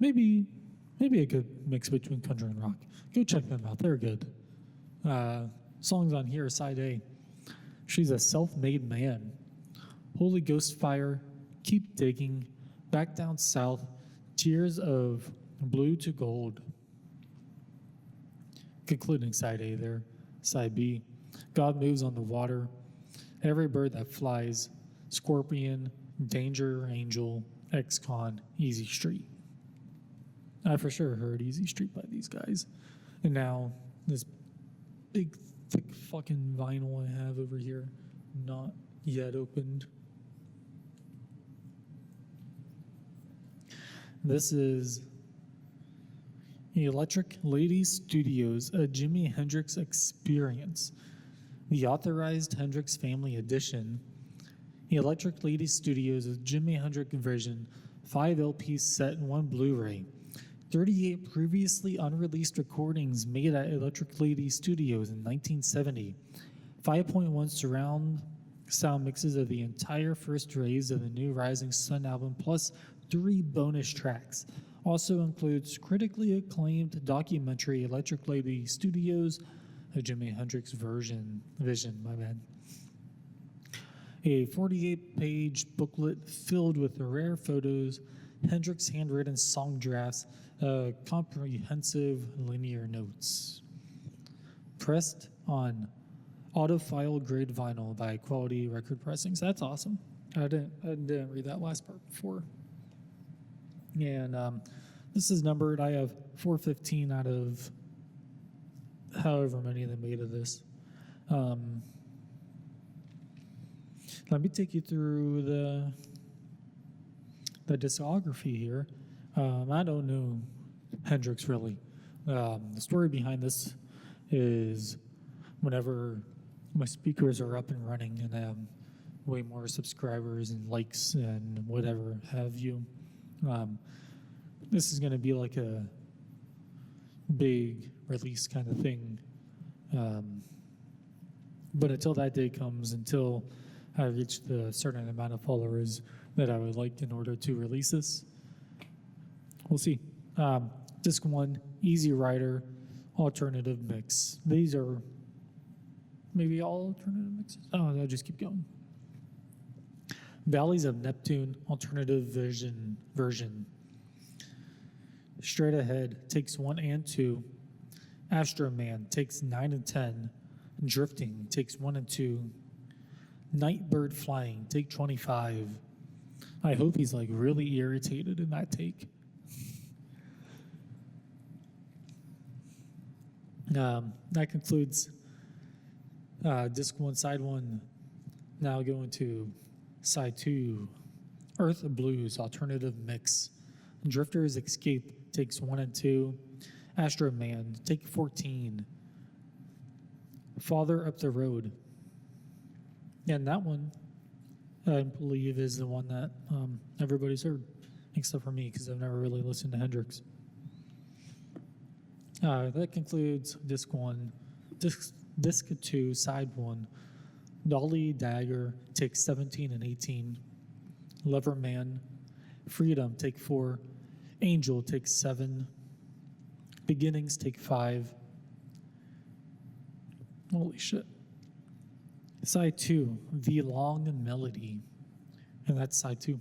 Maybe a good mix between country and rock. Go check them out. They're good. Songs on here, side A. She's a self-made man. Holy Ghost Fire, Keep Digging, Back Down South, Tears of Blue to Gold. Concluding side A there. Side B, God Moves on the Water, Every Bird That Flies, Scorpion, Danger Angel, Ex-Con, Easy Street. I for sure heard Easy Street by these guys. And now this big, thick fucking vinyl I have over here, not yet opened. This is Electric Lady Studios, a Jimi Hendrix Experience. The authorized Hendrix Family Edition. Electric Lady Studios, a Jimi Hendrix version, 5 LP set and 1 Blu-ray. 38 previously unreleased recordings made at Electric Lady Studios in 1970. 5.1 surround sound mixes of the entire first rays of the new Rising Sun album, plus 3 bonus tracks. Also includes critically acclaimed documentary Electric Lady Studios, a Jimi Hendrix vision, my bad. A 48-page booklet filled with rare photos, Hendrix handwritten song drafts, comprehensive linear notes. Pressed on autofile grade vinyl by Quality Record Pressings. That's awesome. I didn't read that last part before. And this is numbered. I have 415 out of however many they made of this. Let me take you through the discography here. I don't know Hendrix really. The story behind this is whenever my speakers are up and running and I have way more subscribers and likes and whatever have you, this is going to be like a big release kind of thing. But until that day comes, until I reach the certain amount of followers that I would like in order to release this, we'll see. Disc 1, Easy Rider, alternative mix. These are maybe all alternative mixes. Oh, I'll just keep going. Valleys of Neptune, alternative version. Straight Ahead, takes 1 and 2. Astro Man, takes 9 and 10. Drifting, takes 1 and 2. Nightbird Flying, take 25. I hope he's like really irritated in that take. That concludes disc 1, side 1. Now going to side 2. Earth Blues, alternative mix. Drifter's Escape, takes 1 and 2. Astro Man, take 14. Farther Up the Road. And that one, I believe, is the one that everybody's heard, except for me, because I've never really listened to Hendrix. That concludes disc 1. Disc 2, side 1. Dolly Dagger, take 17 and 18. Lover Man. Freedom, take 4. Angel, take 7. Beginnings, take 5. Holy shit. Side 2, The Long Melody. And that's side 2.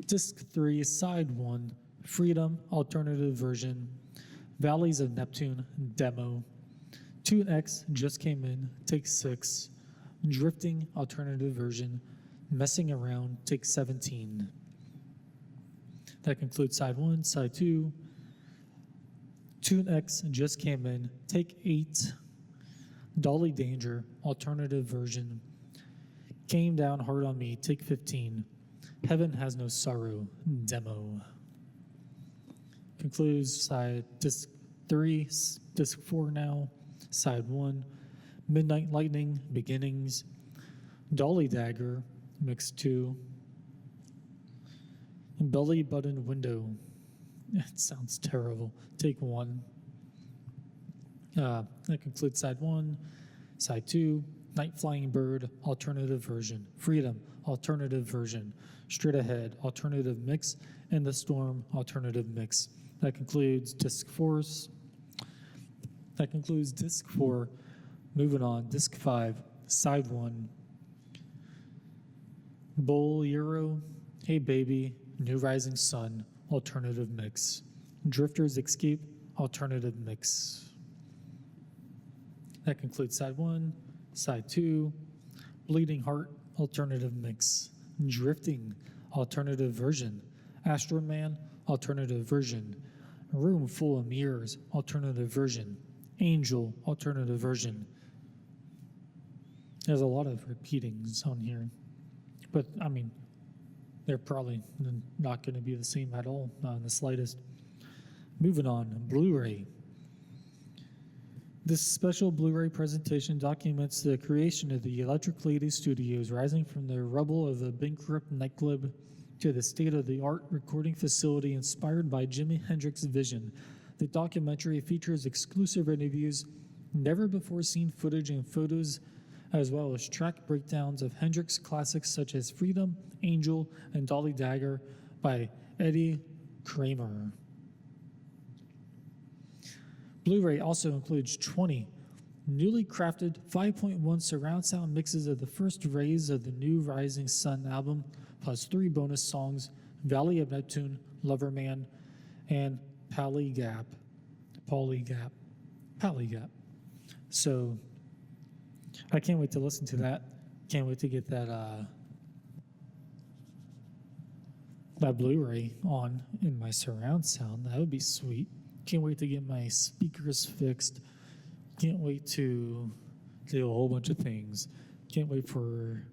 Disc 3, side 1, Freedom, alternative version. Valleys of Neptune, demo. Tune X just came in, take 6. Drifting, alternative version. Messing Around, take 17. That concludes side 1. Side 2, Tune X just came in. Take 8, Dolly Danger, alternative version. Came down hard on me. Take 15. Heaven Has No Sorrow, demo. Concludes side disc 3, disc 4 now. Side 1, Midnight Lightning, Beginnings. Dolly Dagger, mix 2. Belly Button Window. It sounds terrible. Take 1. That concludes side 1. Side 2, Night Flying Bird, alternative version. Freedom, alternative version. Straight Ahead, alternative mix. And The Storm, alternative mix. That concludes disc 4. That concludes disc 4. Moving on, disc 5, side 1. Bull Euro, Hey Baby, New Rising Sun, alternative mix. Drifter's Escape, alternative mix. That concludes side 1. Side 2, Bleeding Heart, alternative mix. Drifting, alternative version. Astro Man, alternative version. Room Full of Mirrors, alternative version. Angel, alternative version. There's a lot of repeatings on here, but I mean, they're probably not going to be the same at all, not in the slightest. Moving on, Blu-ray. This special Blu-ray presentation documents the creation of the Electric Lady Studios, rising from the rubble of a bankrupt nightclub to the state-of-the-art recording facility inspired by Jimi Hendrix's vision. The documentary features exclusive interviews, never-before-seen footage and photos, as well as track breakdowns of Hendrix classics such as Freedom, Angel, and Dolly Dagger by Eddie Kramer. Blu-ray also includes 20 newly crafted 5.1 surround sound mixes of the first rays of the New Rising Sun album, plus 3 bonus songs, Valley of Neptune, Loverman, and Pallygap. So I can't wait to listen to that. Can't wait to get that Blu-ray on in my surround sound. That would be sweet. Can't wait to get my speakers fixed. Can't wait to do a whole bunch of things. Can't wait for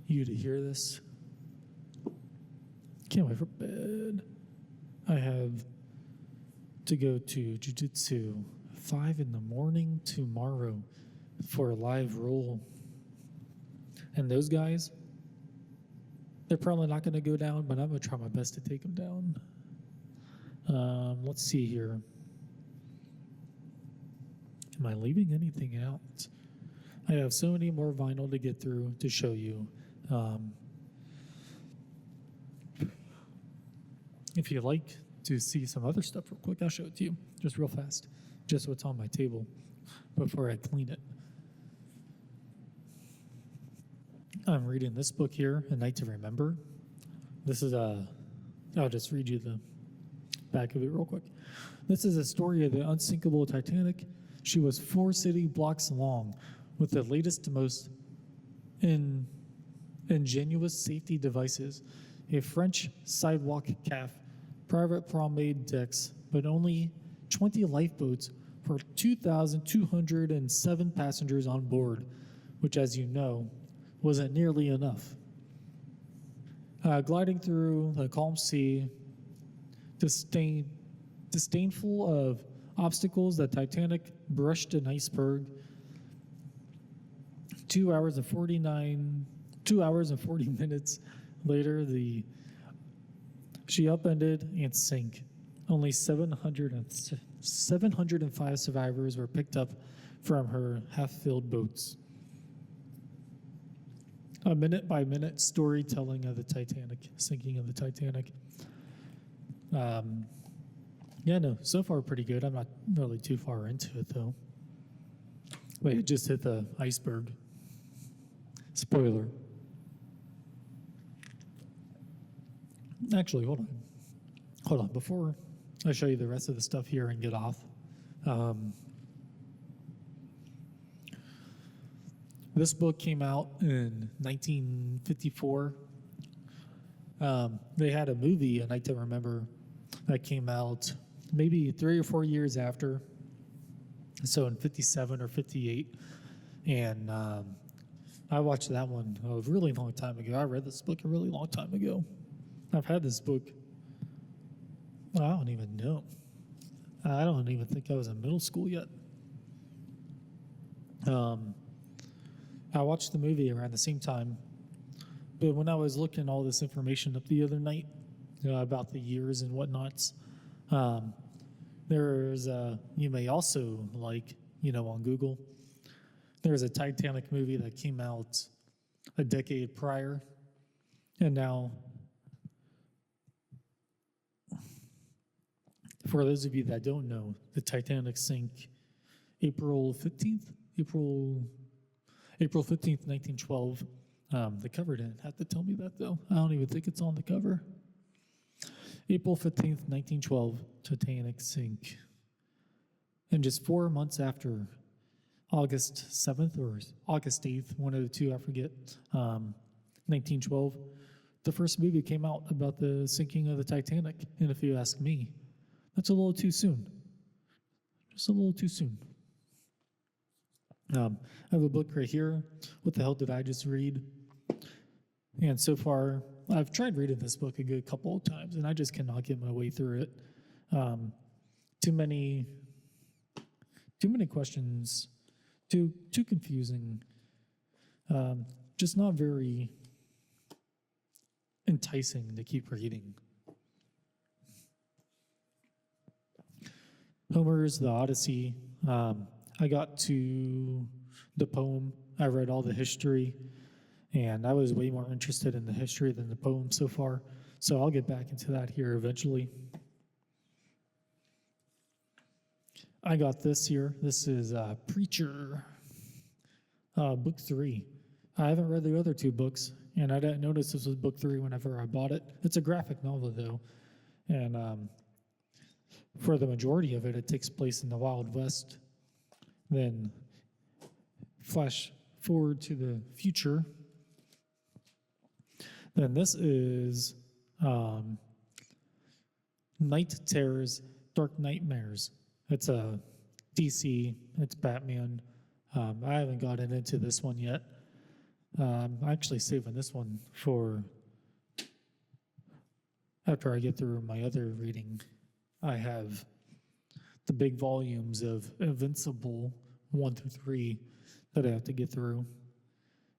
you to hear this. Can't wait for bed. I have to go to jiu-jitsu 5 in the morning tomorrow for a live roll. And those guys, they're probably not going to go down, but I'm going to try my best to take them down. Let's see here. Am I leaving anything out? I have so many more vinyl to get through to show you. If you'd like to see some other stuff real quick, I'll show it to you just real fast. Just what's on my table before I clean it. I'm reading this book here, A Night to Remember. This is I'll just read you the back of it real quick. This is a story of the unsinkable Titanic. She was 4 city blocks long, with the latest, most ingenuous safety devices. A French sidewalk calf, private promenade decks, but only 20 lifeboats for 2,207 passengers on board, which, as you know, wasn't nearly enough. Gliding through the calm sea, disdainful of obstacles, the Titanic brushed an iceberg. 2 hours and 40 minutes later, she upended and sank. Only 705 survivors were picked up from her half-filled boats. A minute-by-minute storytelling of the Titanic, sinking of the Titanic. Yeah, no, so far pretty good. I'm not really too far into it, though. Wait, it just hit the iceberg. Spoiler. Actually, hold on. Before I show you the rest of the stuff here and get off, this book came out in 1954. They had a movie, A Night to Remember, that came out maybe 3 or 4 years after. So in 57 or 58. And I watched that one a really long time ago. I read this book a really long time ago. I've had this book, I don't even know. I don't even think I was in middle school yet. I watched the movie around the same time, but when I was looking all this information up the other night about the years and whatnots, there's you may also on Google, there's a Titanic movie that came out a decade prior, and now for those of you that don't know, the Titanic sank April 15th, 1912. The cover didn't have to tell me that, though. I don't even think it's on the cover. April 15th, 1912, Titanic sank. And just 4 months after, August 7th or August 8th, one of the two, I forget, 1912, the first movie came out about the sinking of the Titanic. And if you ask me, that's a little too soon. Just a little too soon. I have a book right here. What the hell did I just read? And so far, I've tried reading this book a good couple of times, and I just cannot get my way through it. Too many questions, too confusing, just not very enticing to keep reading. Homer's The Odyssey. I got to the poem. I read all the history, and I was way more interested in the history than the poem so far. So I'll get back into that here eventually. I got this here. This is Preacher, book 3. I haven't read the other 2 books, and I didn't notice this was book 3 whenever I bought it. It's a graphic novel, though, and for the majority of it, it takes place in the Wild West. Then flash forward to the future. Then this is Night Terrors, Dark Nightmares. It's a DC, it's Batman. I haven't gotten into this one yet. I'm actually saving this one for after I get through my other reading. I have the big volumes of Invincible 1 through 3 that I have to get through,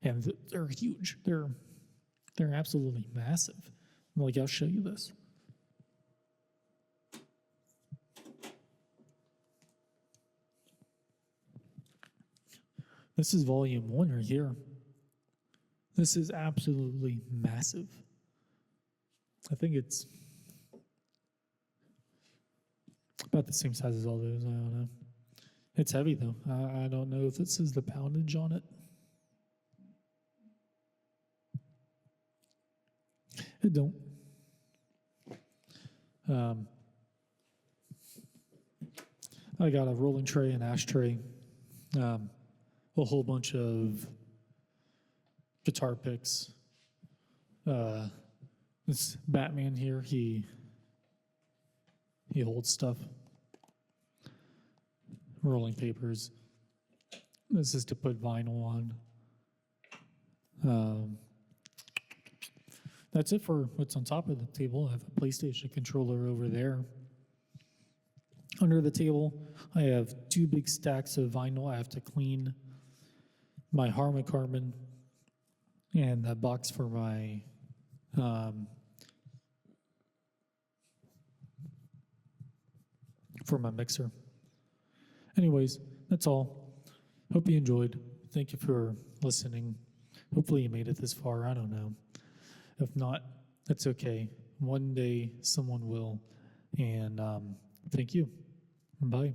and they're huge. They're absolutely massive. I'll show you this. This is volume 1 right here. This is absolutely massive. I think it's about the same size as all those. I don't know. It's heavy, though. I don't know if this is the poundage on it. It don't. I got a rolling tray and ashtray, a whole bunch of guitar picks. This Batman here, he holds stuff. Rolling papers. This is to put vinyl on. That's it for what's on top of the table. I have a PlayStation controller over there. Under the table, I have 2 big stacks of vinyl I have to clean. My Harman Kardon and a box for my mixer. Anyways, that's all. Hope you enjoyed. Thank you for listening. Hopefully you made it this far. I don't know. If not, that's okay. One day someone will. And thank you. Bye.